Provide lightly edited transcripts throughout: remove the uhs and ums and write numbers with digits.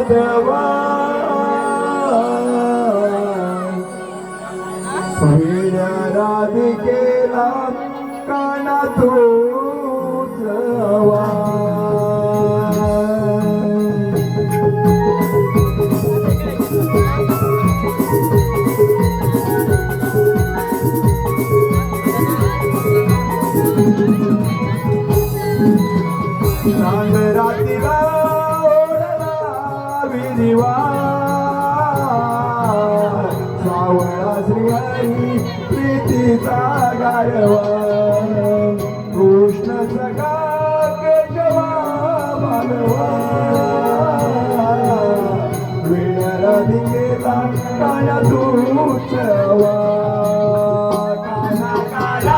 माधवा विण्या राधिकेला काना तूच सांग रातीला ओढला विधिवा सावळा श्रीहरी प्रीतीचा गारवा कृष्ण सखा केशवा मानवा विण्या राधिकेला काना तूच काना काला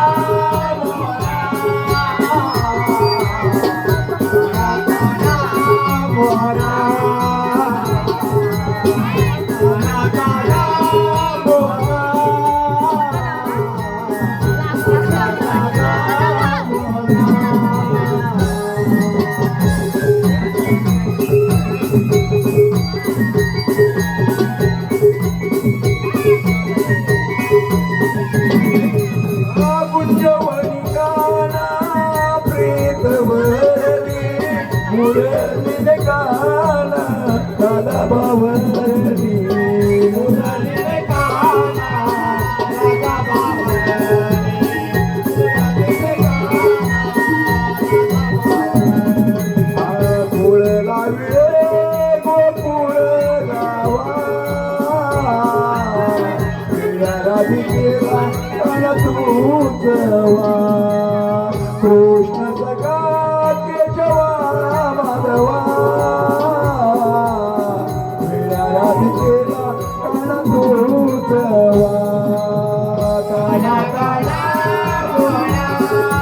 मुरली काना दादा बावरली मुरली काना दादा बावरली फुल लावले गोकुळ गावा विण्या राधिकेला काना तूच कृष्ण सखा केशवा माधवा विण्या राधिकेला काना तूच काना काना काना काना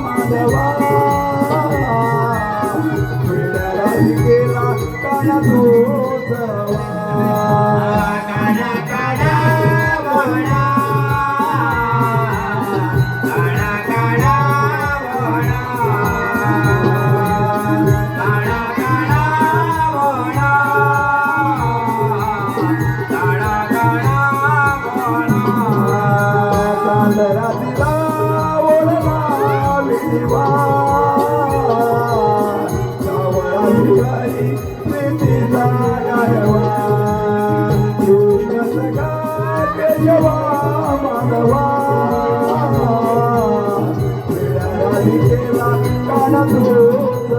माधवा विण्या राधिकेला काना तूच काना काना काना काना राधीला ओढला विधिवा सावळा श्रीहरी प्रीतीचा गारवा कृष्ण सखा केशवा माधवा विण्या राधिकेला काना तूच